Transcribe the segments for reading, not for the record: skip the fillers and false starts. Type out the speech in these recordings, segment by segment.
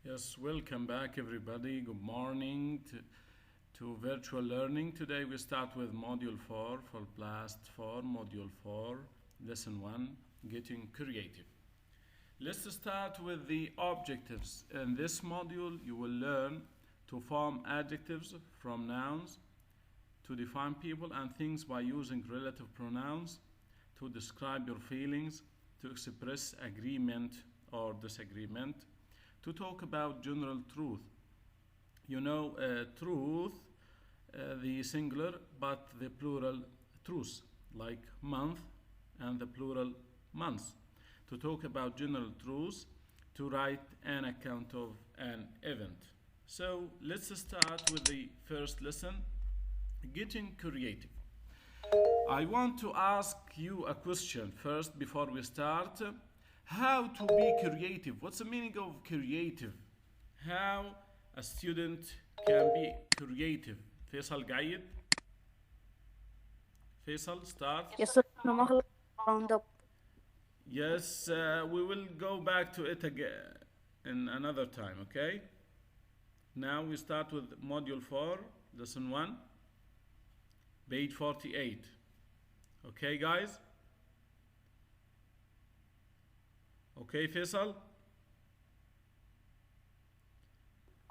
Yes, welcome back everybody. Good morning to virtual learning. Today we start with Module 4, Fullblast4 Module 4, Lesson 1, Getting Creative. Let's start with the objectives. In this module you will learn to form adjectives from nouns, to define people and things by using relative pronouns, to describe your feelings, to express agreement or disagreement, to talk about general truth. You know, truth, the singular, but the plural truth, like month and the plural months. To talk about general truth, to write an account of an event. So let's start with the first lesson, getting creative. I want to ask you a question first before we start. How to be creative? What's the meaning of creative? How a student can be creative? Faisal قايد. Faisal, start. يصير ما خلص round up. Yes, we will go back to it again in another time, okay? Now we start with Module 4, Lesson 1, page 48. Okay, guys? Okay, Faisal?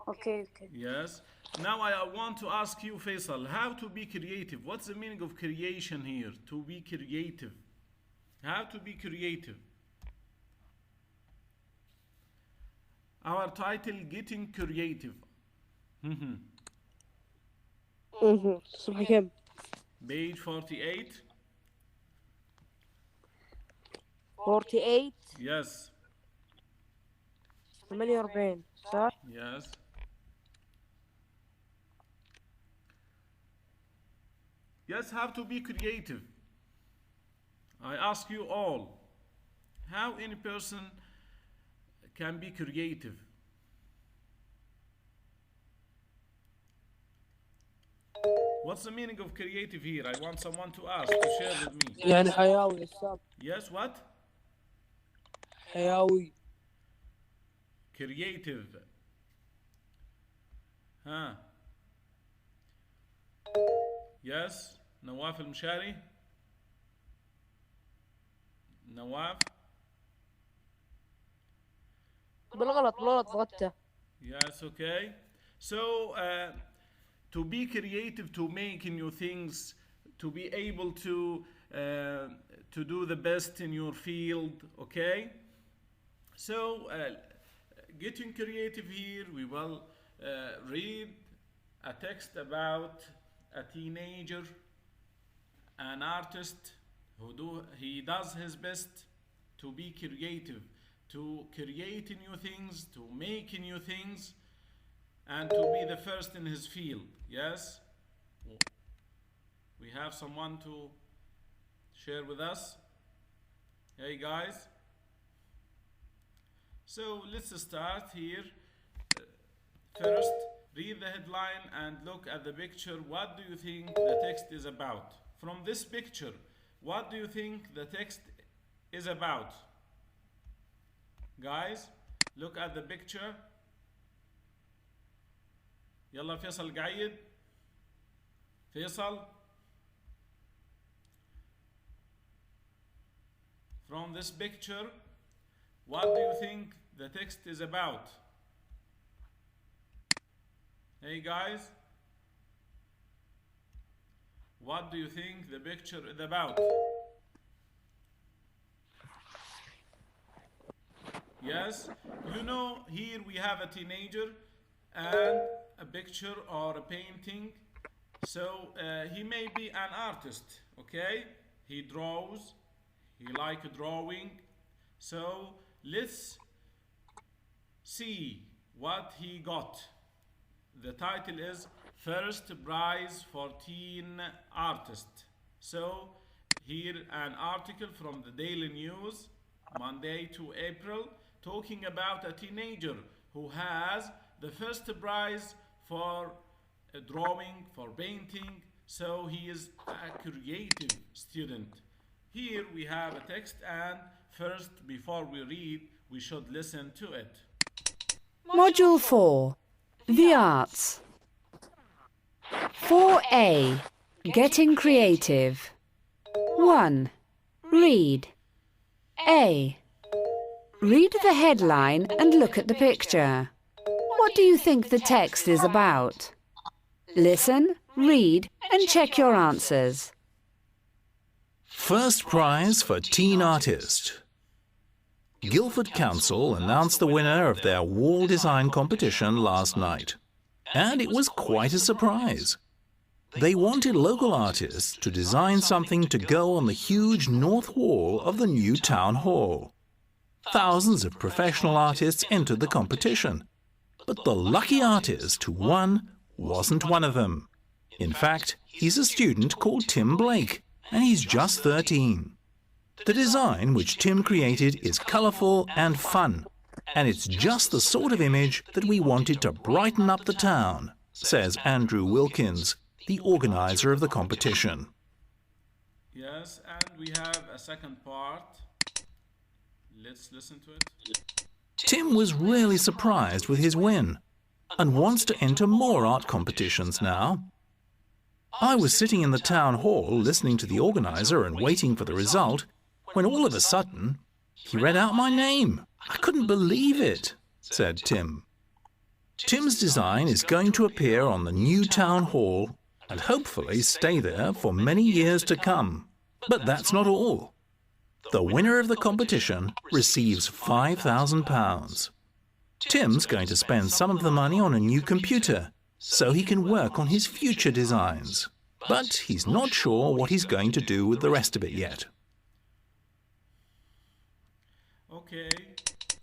Okay. Yes. Now I want to ask you, Faisal, how to be creative? What's the meaning of creation here? To be creative. How to be creative? Our title, Getting Creative. صبح كم؟ Page 48. 48 Yes. 48 صح؟ Yes. Yes, how to be creative. I ask you all, how any person can be creative? What's the meaning of creative here? I want someone to ask, to share with me. يعني حيوي أستاذ. Yes, what? حيوي. Creative. Huh? Yes, نواف المشاري. نواف. بالغلط فقدته. Yes, okay. So, to be creative, to make new things, to be able to do the best in your field, okay? So, getting creative here, we will read a text about a teenager, an artist he does his best to be creative, to create new things, to make new things, and to be the first in his field. Yes? We have someone to share with us. Hey guys. So let's start here. First, read the headline and look at the picture. What do you think the text is about? From this picture, what do you think the text is about? Guys, look at the picture. يلا فيصل قايد. فيصل. From this picture, what do you think the text is about? Hey guys, what do you think the picture is about? Yes, you know, here we have a teenager and a picture or a painting. So he may be an artist, okay? He draws, he likes drawing. So let's see what he got. The title is First Prize for Teen Artist. So here an article from the Daily News, Monday to April, talking about a teenager who has the first prize for drawing, for painting. So he is a creative student. Here we have a text, and first, before we read, we should listen to it. Module 4. The Arts. 4A. Getting Creative. 1. Read. A. Read the headline and look at the picture. What do you think the text is about? Listen, read, and check your answers. First prize for Teen Artist. Guildford Council announced the winner of their wall design competition last night. And it was quite a surprise. They wanted local artists to design something to go on the huge north wall of the new town hall. Thousands of professional artists entered the competition, but the lucky artist who won wasn't one of them. In fact, he's a student called Tim Blake, and he's just 13. The design which Tim created is colourful and fun, and it's just the sort of image that we wanted to brighten up the town, says Andrew Wilkins, the organiser of the competition. Yes, and we have a second part. Let's listen to it. Tim was really surprised with his win and wants to enter more art competitions now. I was sitting in the town hall listening to the organiser and waiting for the result when all of a sudden he read out my name. I couldn't believe it, said Tim. Tim's design is going to appear on the new town hall and hopefully stay there for many years to come. But that's not all. The winner of the competition receives £5,000. Tim's going to spend some of the money on a new computer so he can work on his future designs. But he's not sure what he's going to do with the rest of it yet. Okay,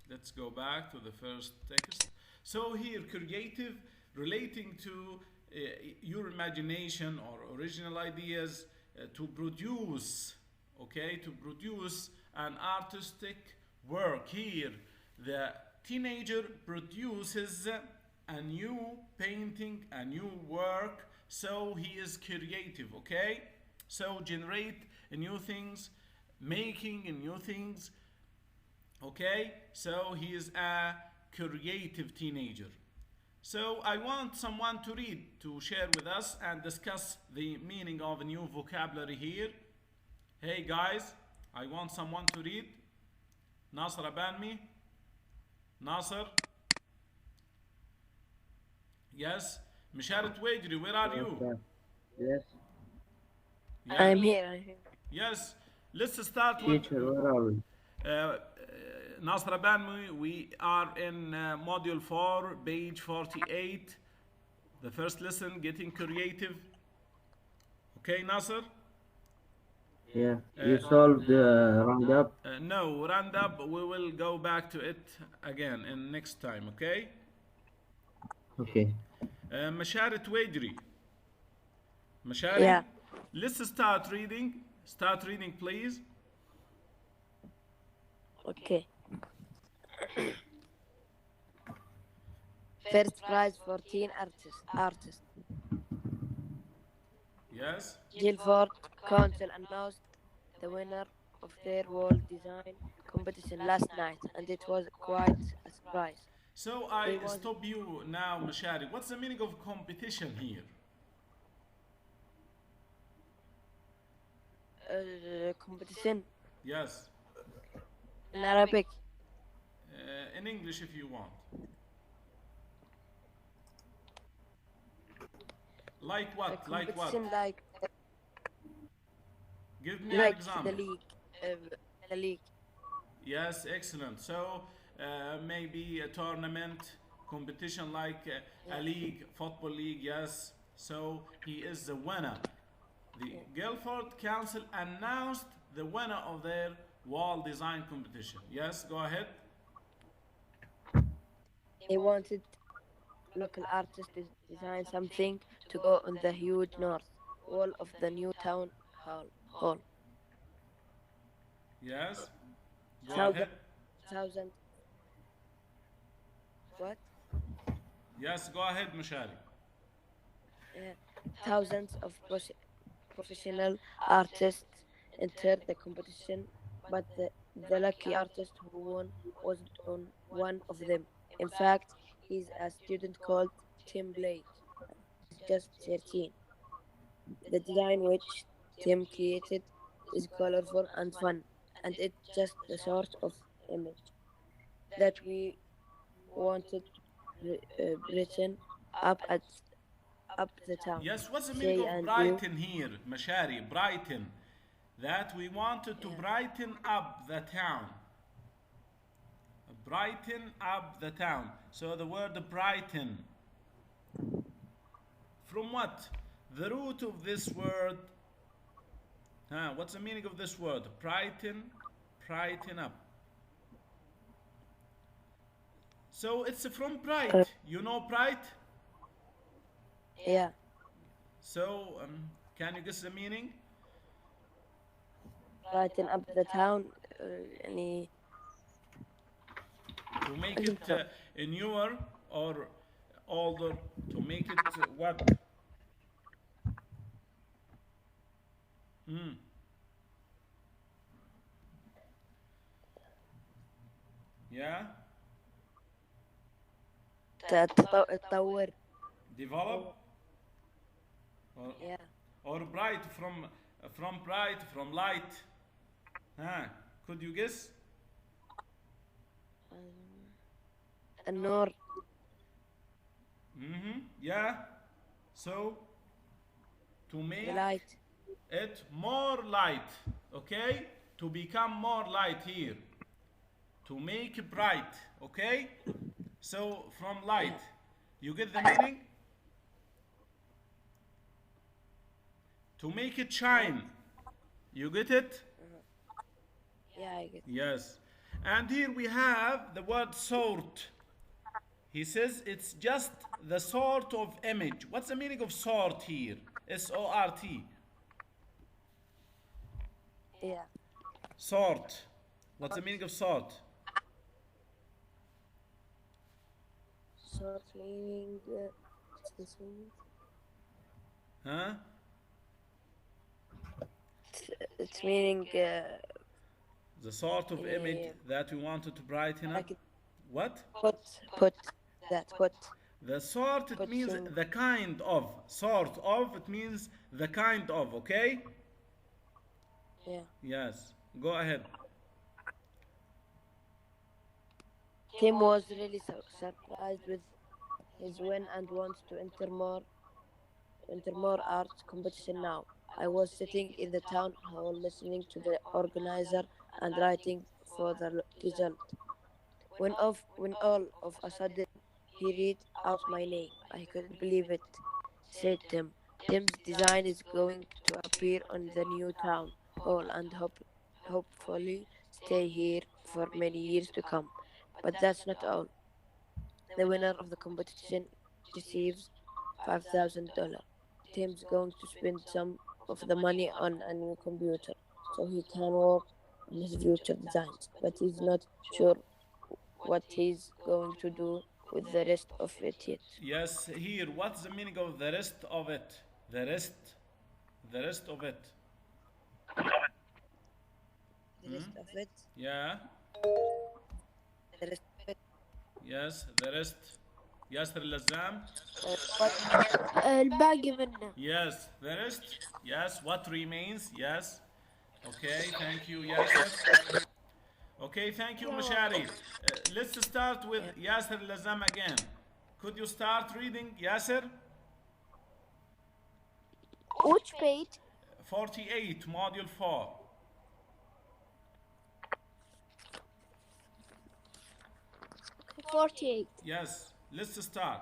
let's go back to the first text. So here, creative, relating to your imagination or original ideas to produce, okay, to produce an artistic work. Here, the teenager produces a new painting, a new work, so he is creative, okay? So generate new things, making new things, okay? So he is a creative teenager. So I want someone to read, to share with us and discuss the meaning of a new vocabulary here. Hey guys, I want someone to read. Nasser Abanmi. Nasser. Yes. Misharat Wajri, where are you? Yes. Yeah. I'm here. Yes. Let's start with... Teacher, where are we? Nasr Abanmi, we are in Module 4, page 48. The first lesson, Getting Creative. Okay, Nasr? Yeah, you solved the roundup. No, roundup, we will go back to it again in next time, okay? Okay. Masharat Wajri. Mashari? Yeah. Let's start reading. Start reading, please. Okay. First prize for teen artist. Yes? Guildford Council announced the winner of their wall design competition last night, and it was quite a surprise. So I stop you now, Mashari. What's the meaning of competition here? Competition Yes. in Arabic. In English if you want. Like what? Like what? Competition like Give me an like example. the league. Yes, excellent. So maybe a tournament, competition like a league, football league, yes. So he is the winner. The Guildford Council announced the winner of their wall design competition. Yes, go ahead. They wanted local artists to design something to go on the huge north wall of the new town hall. Yes. Go Thousand- ahead. Thousand. What? Yes, go ahead, Mushari. Thousands of professional artists entered the competition, but the lucky artist who won wasn't on one of them. In fact, He's a student called Tim Blake. He's just 13. The design which Tim created is colorful and fun, and it's just the sort of image that we wanted Britain up the town. Yes, what's the meaning Say of and do. brighten here? Mashari, brighten. That we wanted to Yeah. brighten up the town. Brighten up the town. So the word brighten. From what? The root of this word. What's the meaning of this word? Brighten, brighten up. So it's from bright. You know bright? Yeah. So can you guess the meaning? Brighten up the town. يعني To make it newer or older. To make it what? Yeah. تطور. Develop. Or, Yeah. or bright from bright from light. Could you guess? النور. Yeah. So to make The light. it more light, okay? To become more light here. To make it bright, okay? So from light, you get the meaning? To make it shine. You get it? Yeah, I get. Yes. And here we have the word sort. He says it's just the sort of image. What's the meaning of sort here? S-O-R-T. Yeah. Sort. What's the meaning of sort? Sort meaning. What's this meaning? Huh? It's meaning. The sort of image that we wanted to brighten up. Like What? put that. Put. The sort, it Put means some- the kind of. Sort of, it means the kind of, okay? Yeah. Yes. Go ahead. Tim was really surprised with his win and wants to enter more art competition now. I was sitting in the town hall listening to the organizer and writing for the result. When all of a sudden he read out my name. I couldn't believe it, said Tim. Tim's design is going to appear on the new town hall and hopefully stay here for many years to come. But that's not all. The winner of the competition receives $5,000. Tim's going to spend some of the money on a new computer so he can work on his future designs, but he's not sure what he's going to do with the rest of it yet. Yes, here, what's the meaning of the rest of it? The rest of it. The rest of it. Yeah. The rest of it. Yes, the rest. ياسر اللزام. الباقي منه. Yes, the rest. Yes, what remains? Yes. Okay, thank you, Yasser. Okay, thank you, Mashari. Let's start with Yasser Lazam again. Could you start reading, Yasser? Which page? 48, Module 4. 48. Yes, let's start.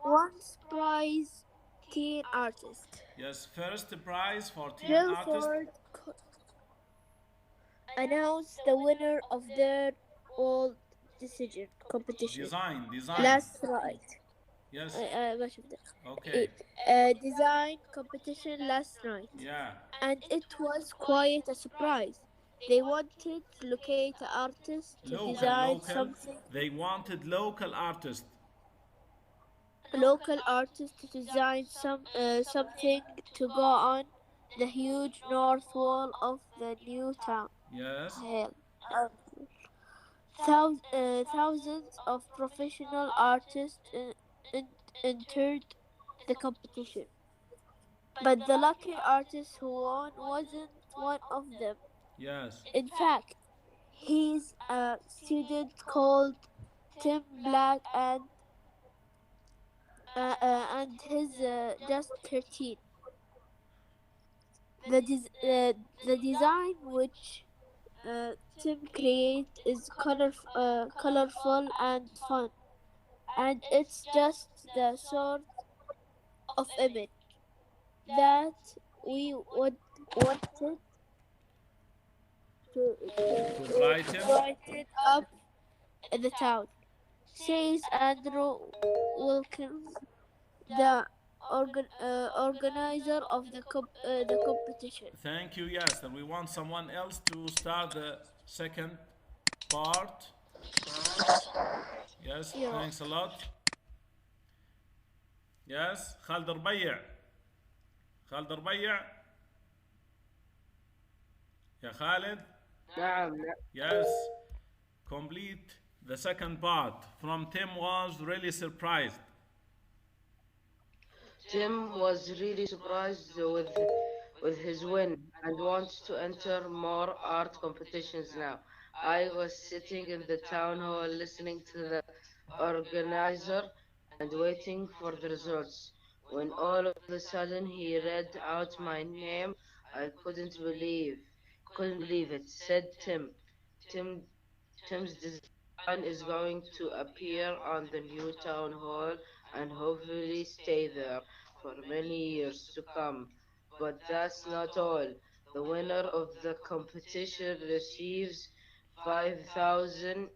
One prize teen artist. Yes, first prize for teen artist. Guilford announced the winner of their old decision competition Design. last night. Yes, ما شفته. okay. Design competition last night, Yeah. and it was quite a surprise. They wanted to locate an artist to design something. They wanted local artists. Local artist to design something to go on the huge north wall of the new town. Yes. Hell. Thousands of professional artists entered the competition, but the lucky artist who won wasn't one of them. Yes. In fact, he's a student called Tim Black, and he's just 13. The design which Tim create is colorful and fun, and it's just the sort of image that we would wanted to, To to brighten. brighten up the town, says Andrew Wilkins, the organizer of the competition. Thank you. Yes, and we want someone else to start the second part. Yes, Yeah. thanks a lot. Yes, خالد ربيع. خالد ربيع. يا خالد. نعم. Yes, complete the second part. From Tim was really surprised. Tim was really surprised with his win and wants to enter more art competitions now. I was sitting in the town hall listening to the organizer and waiting for the results. When all of a sudden he read out my name, I couldn't believe it. Said Tim. Tim Tim's design is going to appear on the new town hall and hopefully stay there for many years to come. But that's not all. The winner of the competition receives 5,000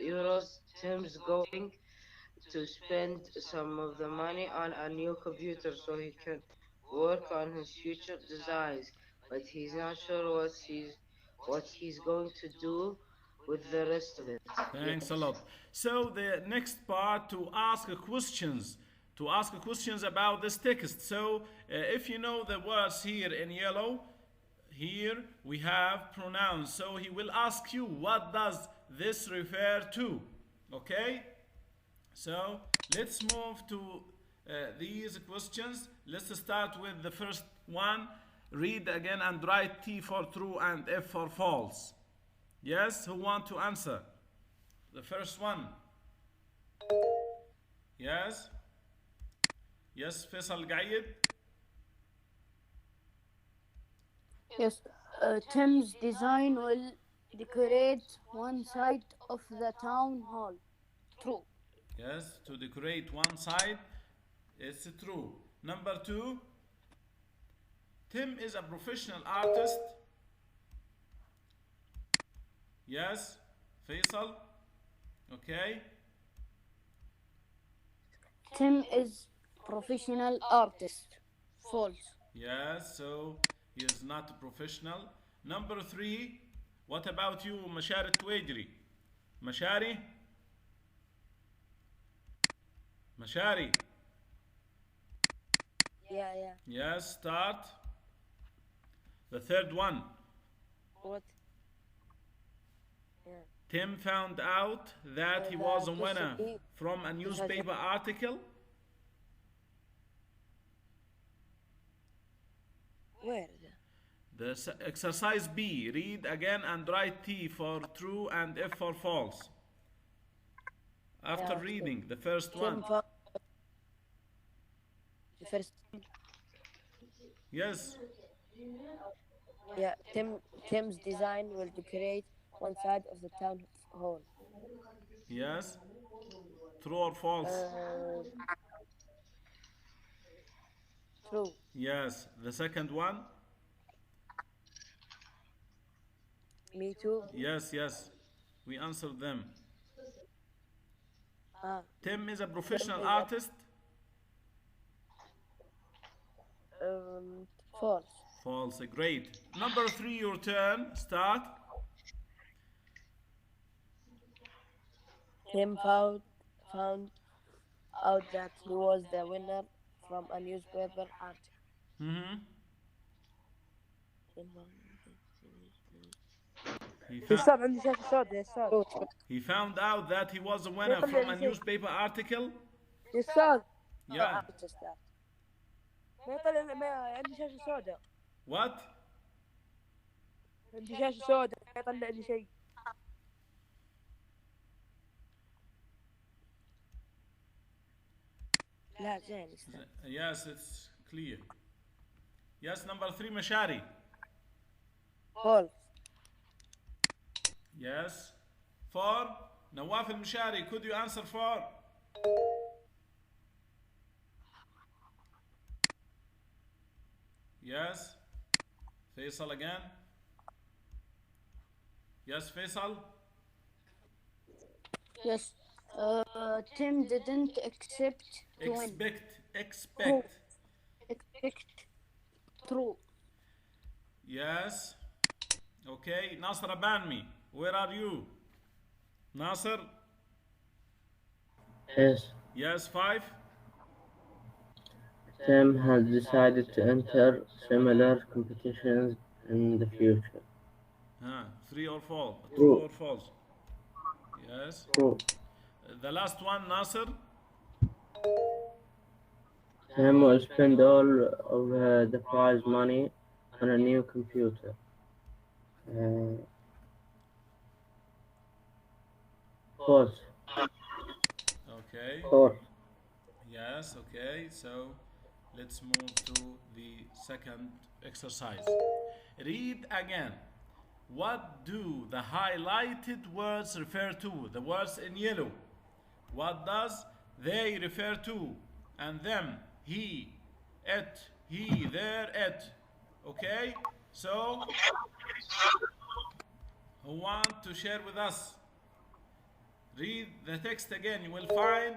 euros. Tim's going to spend some of the money on a new computer so he can work on his future designs, but he's not sure what he's going to do with the rest of it yet. Thanks a lot. So the next part to ask questions. To ask questions about this text. So if you know the words here in yellow, here we have pronouns. So he will ask you, what does this refer to? Okay? So let's move to these questions. Let's start with the first one. Read again and write T for true and F for false. Yes, who want to answer? The first one. Yes. Yes, فيصل قايد. Yes, Tim's design will decorate one side of the town hall. True. Yes, to decorate one side. It's true. Number two. Tim is a professional artist. Yes, Faisal. Okay. Tim is professional artist. False. Yes, so he is not a professional. Number three. What about you, مشاري التويجري? مشاري. مشاري. Yeah. Yes, start. The third one. What? Yeah. Tim found out that he was a winner question from a newspaper article. Where? The exercise B. Read again and write T for true and F for false. After Yeah, reading the first Tim one. found the first. Yes. Yeah, Tim's design will decorate one side of the town hall. Yes. True or false? True. Yes. The second one. Me too. Yes. We answered them. Tim is a professional Tim is artist. False. False. Great. Number three, your turn. Start. Tim found out that he was the winner from a newspaper article. He يا found, أستاذ عندي شاشة سوداء يا أستاذ. he found out that he was a winner from a newspaper article. يا أستاذ Yeah. ما يطلع ما عندي شاشة سوداء. What? عندي شاشة سوداء ما يطلع لي شيء. لا زين. Yes, it's clear. Yes, number 3, مشاري. false. Yes. 4, نواف المشاري. Could you answer 4? Yes. Faisal again. Yes, Faisal. Yes. Tim didn't accept to win. Expect. Expect. True. Yes. Okay. Nasser Abanmi, where are you? Nasser? Yes. Yes, 5. Tim has decided to enter similar competitions in the future. 3 or 4? True. True or false? Yes. True. The last one, Nasser? Tim will spend all of the prize money on a new computer. False. Okay. False. Yes, okay. So let's move to the second exercise. Read again. What do the highlighted words refer to? The words in yellow. What does they refer to? And them, he, it, he, their, it. Okay? So, who want to share with us? Read the text again. You will find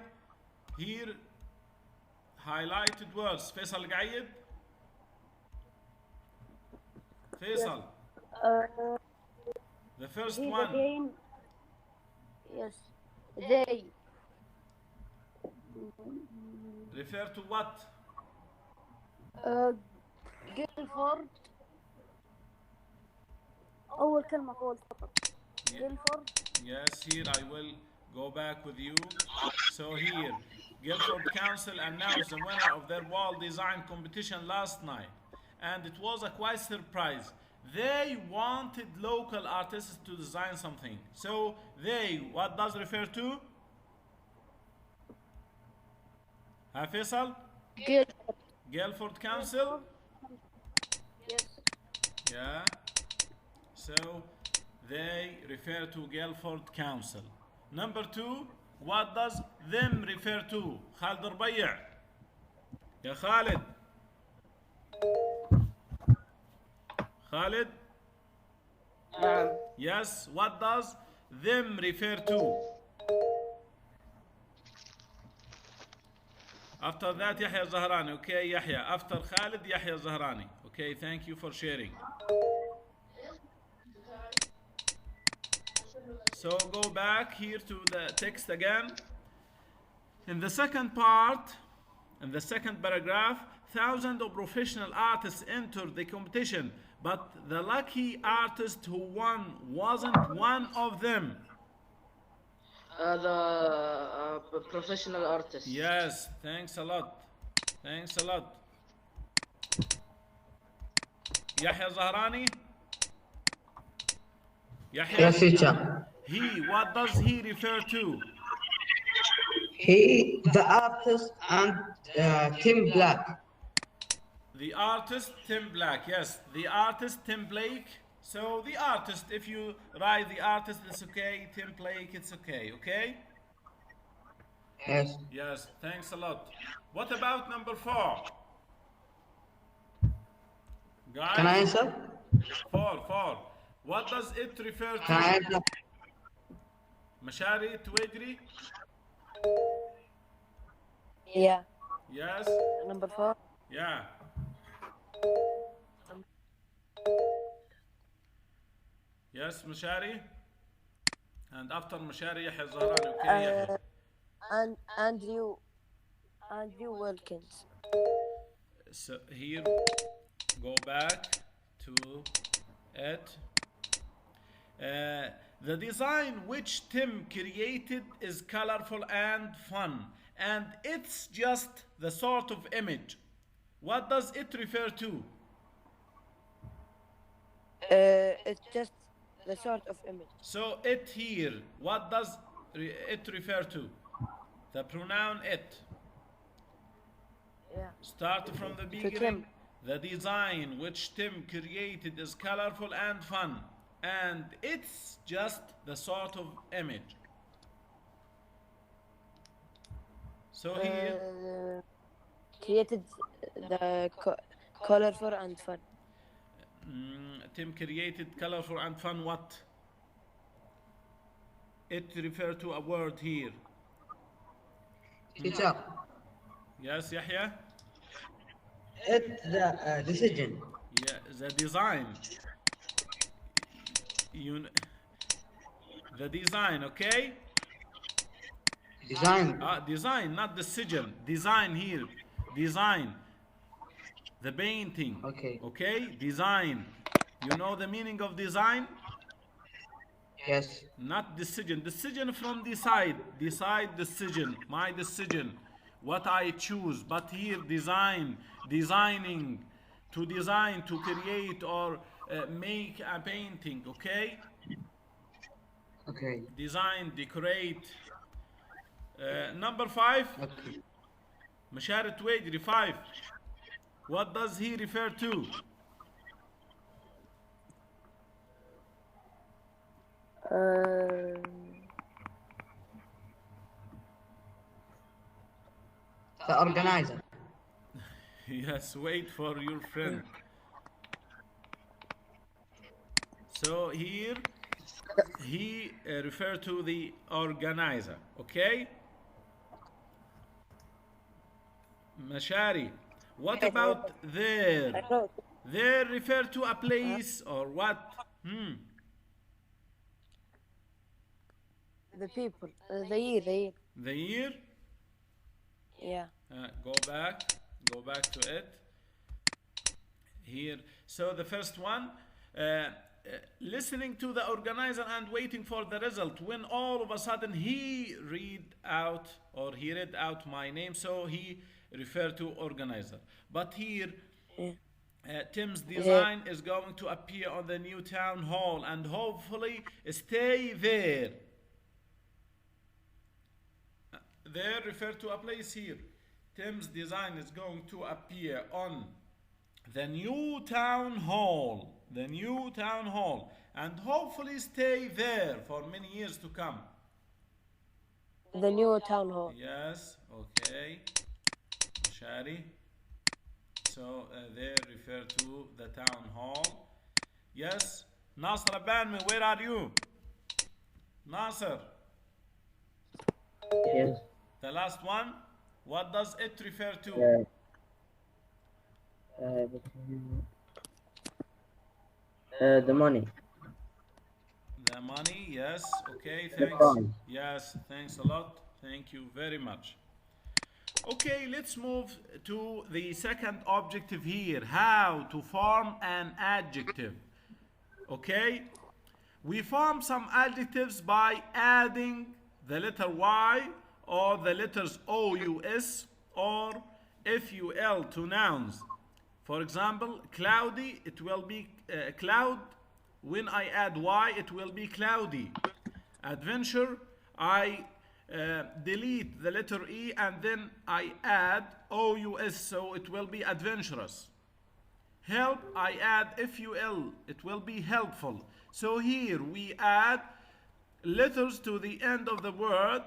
here highlighted words. Faisal قايد. Faisal. The first Read one. again. Yes. They. Refer to what? Guilford. أول كلمة فوق فقط. Guilford. Yes, here I will go back with you. So here, Guilford Council announced the winner of their wall design competition last night. And it was a quite surprise. They wanted local artists to design something. So they, what does refer to? Faisal? Guilford. Guilford Council? Yes. Yeah. So they refer to Guilford Council. Number 2, what does them refer to? Khalid Rبيع. يا خالد. Khalid? Yes, what does them refer to? After that, Yahya Zahrani. Okay, Yahya. After Khalid, Yahya Zahrani. Okay, thank you for sharing. So go back here to the text again. In the second part, in the second paragraph, thousands of professional artists entered the competition, but the lucky artist who won wasn't one of them. The professional artist. Yes, thanks a lot. Thanks a lot. Yahya Zahrani? Yahya? Yes, teacher. He, what does he refer to? He, the artist, and Tim Black. The artist, Tim Black. Yes, the artist, Tim Blake. So the artist, if you write the artist, it's okay. Tim Blake, it's okay. Okay? Yes. Yes, thanks a lot. What about number 4? Guys? Can I answer? 4. What does it refer to? Can I answer? مشاري تويجري? Yeah. Yes? Number 4. Yeah. Yes, مشاري. And after مشاري يحيى الزهراني. Okay, يحيى. And Andrew Wilkins. So here, go back to it. The design which Tim created is colorful and fun, and it's just the sort of image. What does it refer to? It's just the sort of image. So it here, what does it refer to? The pronoun it. Yeah. Start from the To beginning. Tim. The design which Tim created is colorful and fun, and it's just the sort of image. So here, created the colorful and fun. Tim created colorful and fun what? It refers to a word here. Teacher, Yes, Yahya? it's the decision. Yeah, the design. The design, okay? Design. Design, not decision. Design here. Design. The painting. Okay. Okay? Design. You know the meaning of design? Yes. Not decision. Decision from decide. Decide decision. My decision. What I choose. But here design. Designing. To design, to create or make a painting. Okay? Okay. Design, decorate. Number 5. Okay. Masharat Wajri 5. What does he refer to? The organizer. Yes, wait for your friend. So here he referred to the organizer, okay? Mashari, what about there? There refer to a place or what? The people. The year. The year? Yeah. Go back to it. Here. So the first one, listening to the organizer and waiting for the result. When all of a sudden he read out my name, so he referred to organizer. But here, Tim's design is going to appear on the new town hall and hopefully stay there. There refer to a place here. Tim's design is going to appear on the new town hall. The new town hall. And hopefully stay there for many years to come. The new town hall. Yes, okay. Shari. So they refer to the town hall. Yes. Nasser Banmi, where are you? Nasser. Yes. The last one. What does it refer to? The money. The money, yes. Okay, The thanks. price. Yes, thanks a lot. Thank you very much. Okay, let's move to the second objective here. How to form an adjective. Okay? We form some adjectives by adding the letter Y or the letters OUS or FUL to nouns. For example, cloudy, it will be cloud. When I add Y, it will be cloudy. Adventure, I delete the letter E and then I add OUS, so it will be adventurous. Help, I add FUL, it will be helpful. So here we add letters to the end of the word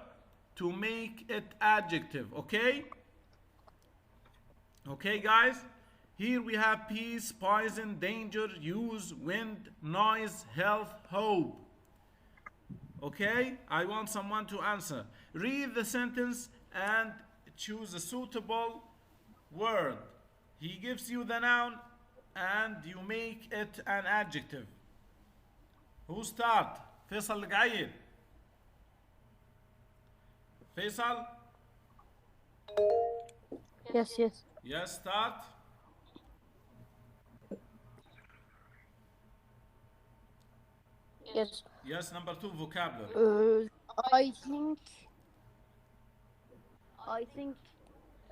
to make it adjective, okay? Okay, guys? Here we have peace, poison, danger, use, wind, noise, health, hope. Okay? I want someone to answer. Read the sentence and choose a suitable word. He gives you the noun and you make it an adjective. Who start? Faisal Al-Gaid. Faisal? Yes. Yes, start. Yes. Yes, number 2, vocabulary. I think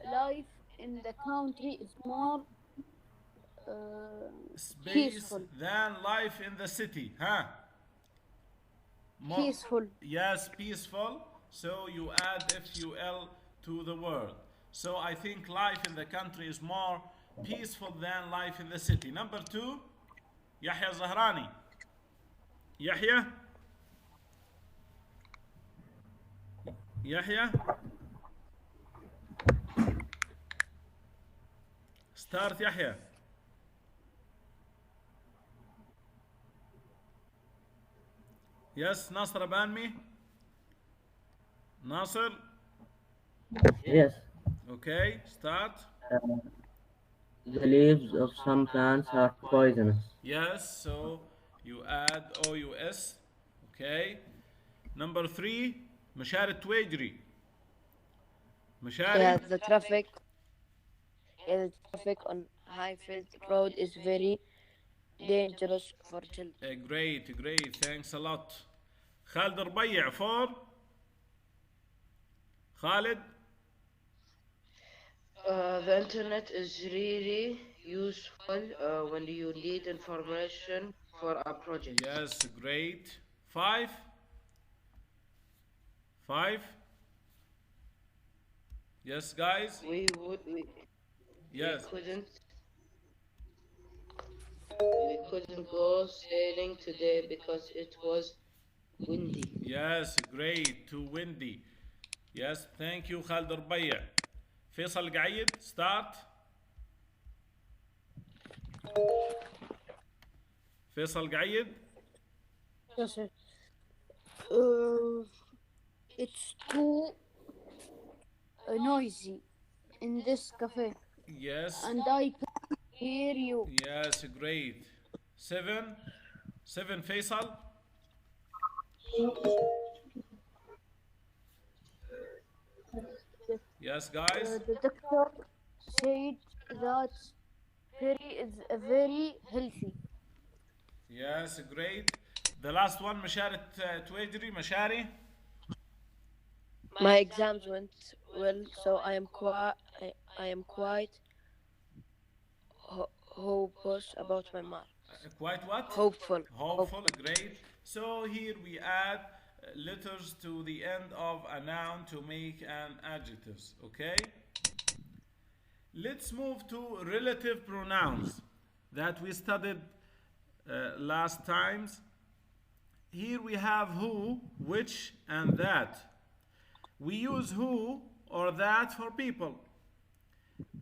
life in the country is more Space peaceful. than life in the city, huh? Peaceful. Yes, peaceful. So you add FUL to the word. So I think life in the country is more peaceful than life in the city. Number 2, Yahya Zahrani. Yahya? Yahya? Start, Yahya. Yes, Nasr Banmi? Nasr? Yes. Okay, start. The leaves of some plants are poisonous. Yes, so you add OUS. Okay. Number 3, مشاري التويجري. مشاري. Yeah, the traffic. Yeah, the traffic on Highfield Road is very dangerous for children. Great. Thanks a lot. خالد ربيع 4. Khalid. The internet is really useful when you need information for a project. Yes, great. 5. Yes, guys. We Yes. we couldn't go sailing today because it was windy. Yes, great. Too windy. Yes, thank you خالد ربيع. فيصل قعيد. Start. فيصل قعيد. Yes, sir. It's too noisy in this cafe. Yes. And I can't hear you. Yes, great. 7 Faisal. Yes, guys. The doctor said that berry is very healthy. Yes, great. The last one, مشاري تويجري. مشاري. My exams went well, so I am quite hopeless about my marks. Quite what? Hopeful. Great. So here we add letters to the end of a noun to make an adjectives. Okay. Let's move to relative pronouns that we studied last times. Here we have who, which, and that. We use who or that for people,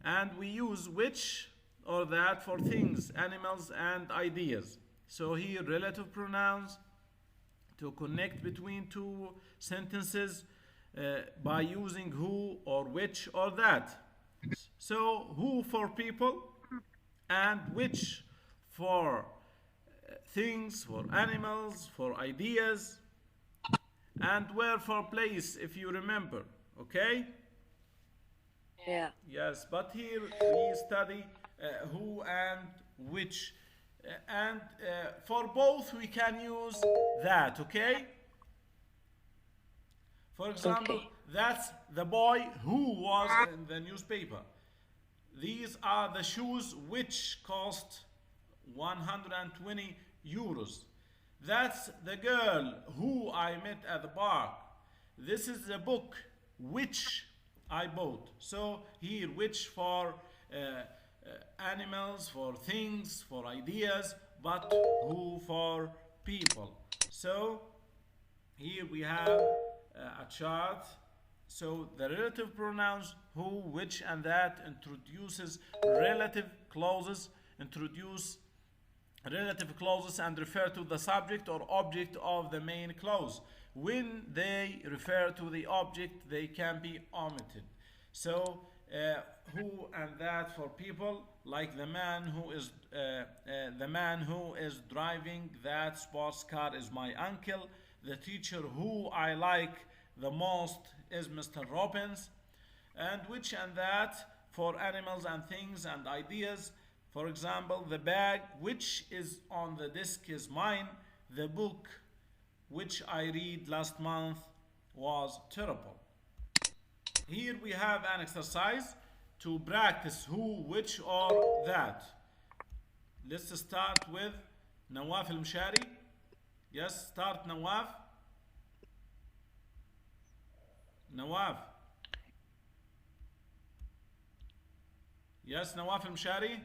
and we use which or that for things, animals, and ideas. So here relative pronouns to connect between two sentences by using who or which or that. So who for people and which for things, for animals, for ideas, and where for place, if you remember. Okay? Yeah. Yes, but here we study who and which. And for both we can use that, okay? For example, Okay. that's the boy who was in the newspaper. These are the shoes which cost 120 euros. That's the girl who I met at the park. This is the book which I bought. So here, which for animals, for things, for ideas, but who for people. So here we have a chart. So the relative pronouns who, which, and that introduces relative clauses, and refer to the subject or object of the main clause. When they refer to the object, they can be omitted. So who and that for people, like the man who is driving that sports car is my uncle. The teacher who I like the most is Mr. Robbins. And which and that for animals and things and ideas. For example, the bag which is on the desk is mine. The book which I read last month was terrible. Here we have an exercise to practice who, which, or that. Let's start with Nawaf al-Mshari. Yes, start Nawaf. Nawaf. Yes, Nawaf al-Mshari.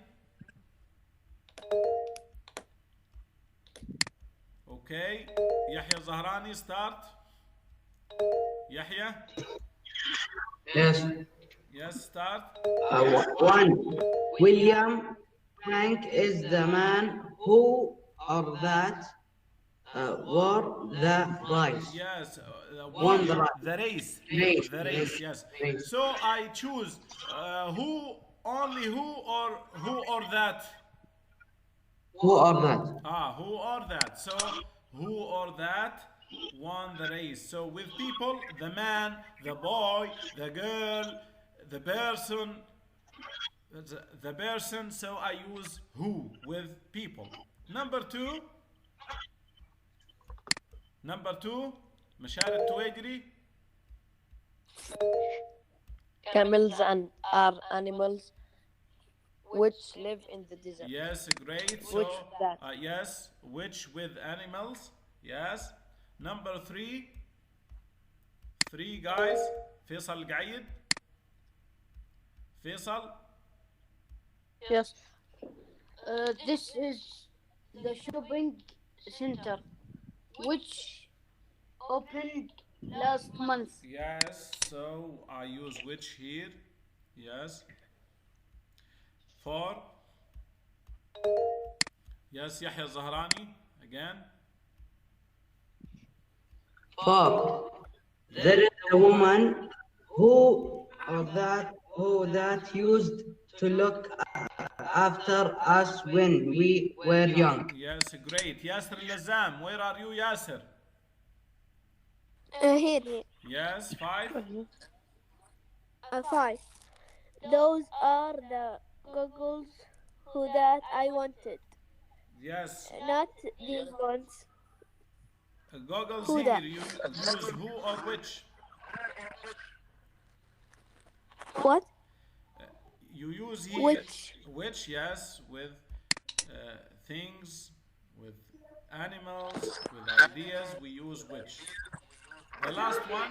Okay. Yahya Zahrani, start. Yahya. Yes. Yes, start. 1. William Frank is the man who or that wore the rice. Yes, Won the race. the race. Race, The race, yes. race. So I choose who, only who or that. Who or that? Who or that. So who or that won the race. So with people, the man, the boy, the girl, the person, the person. So I use who with people. Number two, Mashar al-Tuwaidri. Camels are animals which live in the desert. Yes, great. So, Which that? yes, which with animals. Yes. Number three guys. Faisal Gaid. Faisal. Yes. This is the shopping center, which opened last month. Yes, so I use which here. Yes. 4. Yes, Yahya Zahrani again. 4. There is a woman who that used to look after us when we were young. Yes, great. Yasser Lazam, where are you, Yasser? Here. Yes, 5. 5. Those are the goggles who that I wanted. Yes. Not these ones. Goggles Who here, that? you use who or which? What? You use here Which? yes, with things, with animals, with ideas, we use which. The last one.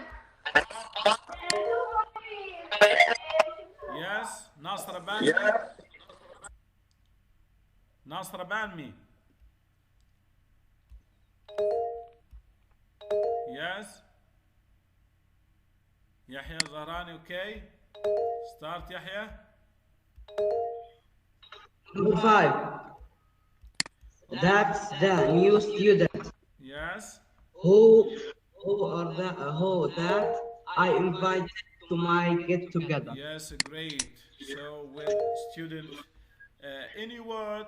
Yes, Nasra Banmi. Nasra Banmi. Yes. Yahya Zahrani, okay. Start, Yahya. Number 5. That's the new student Yes. who that I invited to my get together. Yes, great. So with student, any word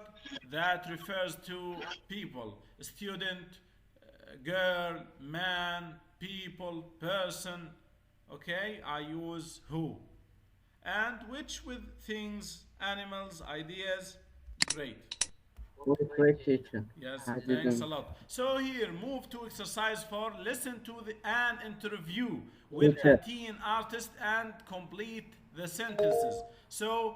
that refers to people, student, girl, man, people, person, okay, I use who. And which with things, animals, ideas, great. Great teacher. Yes, thanks a lot. So here, move to exercise 4. Listen to an interview with a teen artist and complete the sentences. So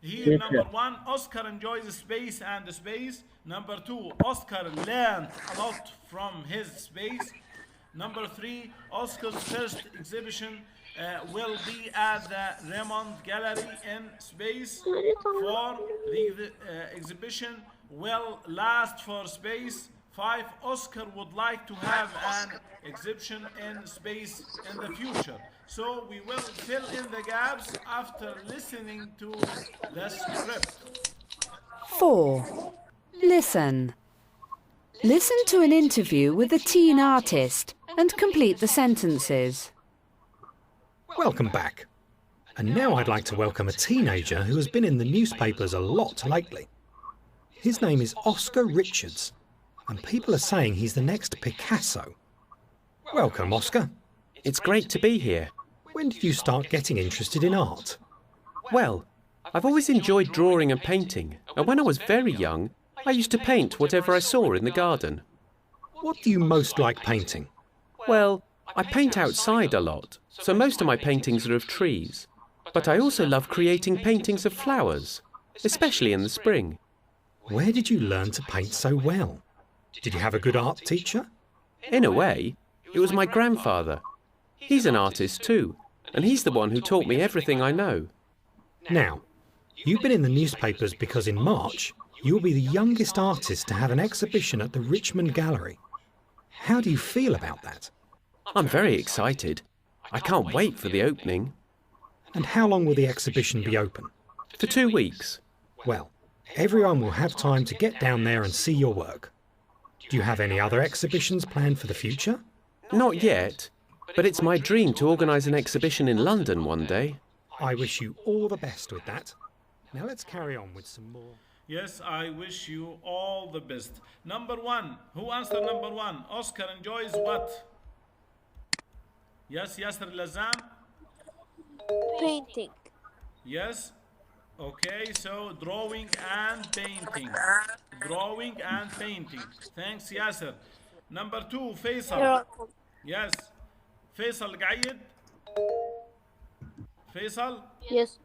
here, number 1, Oscar enjoys space and space. Number 2, Oscar learned a lot from his space. Number 3, Oscar's first exhibition will be at the Raymond Gallery in space. 4, the exhibition will last for space. 5, Oscar would like to have an exhibition in space in the future. So we will fill in the gaps after listening to the script. 4. Listen. Listen to an interview with a teen artist and complete the sentences. Welcome back. And now I'd like to welcome a teenager who has been in the newspapers a lot lately. His name is Oscar Richards, and people are saying he's the next Picasso. Welcome, Oscar. It's great to be here. When did you start getting interested in art? Well, I've always enjoyed drawing and painting, and when I was very young, I used to paint whatever I saw in the garden. What do you most like painting? Well, I paint outside a lot, so most of my paintings are of trees. But I also love creating paintings of flowers, especially in the spring. Where did you learn to paint so well? Did you have a good art teacher? In a way, it was my grandfather. He's an artist too, and he's the one who taught me everything I know. Now, you've been in the newspapers because in March, you'll be the youngest artist to have an exhibition at the Richmond Gallery. How do you feel about that? I'm very excited. I can't wait for the opening. And how long will the exhibition be open? For 2 weeks. Well, everyone will have time to get down there and see your work. Do you have any other exhibitions planned for the future? Not yet, but it's my dream to organise an exhibition in London one day. I wish you all the best with that. Now let's carry on with some more. Yes, I wish you all the best. Number 1. Who answered number 1? Oscar enjoys what? Yes, Yasser Lazam? Painting. Yes? Okay, so drawing and painting. Drawing and painting. Thanks, Yasser. Number 2, Faisal. You're welcome. Yes. Faisal قايد. Faisal? Yes.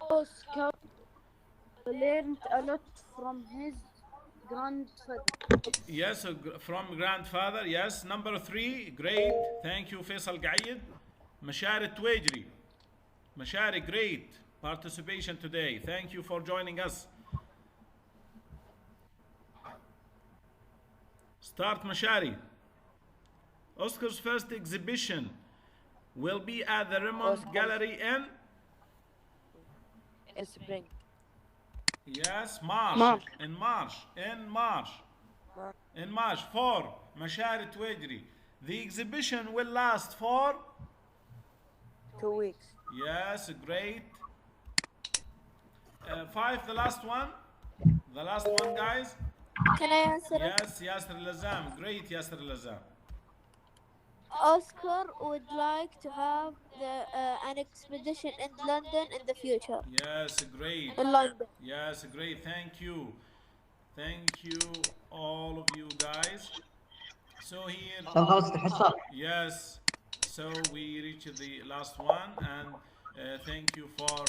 Oscar learned a lot from his grandfather. Yes, from grandfather. Yes. Number 3, great. Thank you, Faisal قايد. Mashari Twajri. Mashari, great participation today. Thank you for joining us. Start, Mashari. Oscar's first exhibition will be at the Richmond Gallery in spring. Yes, March. March. In March. In March. In March. 4. Mashari Twajri. The exhibition will last for 2 weeks. Yes, great. 5, the last one. The last one, guys. Can I answer it? Yes, Yasser Lazam. Great, Yasser Lazam. Oscar would like to have an expedition in London in the future. Yes, great. In London. Yes, great. Thank you. Thank you, all of you guys. So here. Yes. So we reached the last one, and thank you for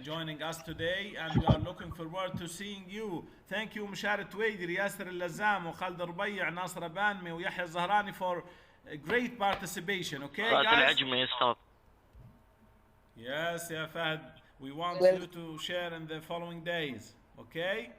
joining us today, and we are looking forward to seeing you. Thank you, Mashari Twajri, Yasser Lazam, وخالد ربيع, ناصر بانمي, ويحيى الزهراني for great participation. Okay, guys? Yes, yeah, Fahd. We want you to share in the following days. Okay?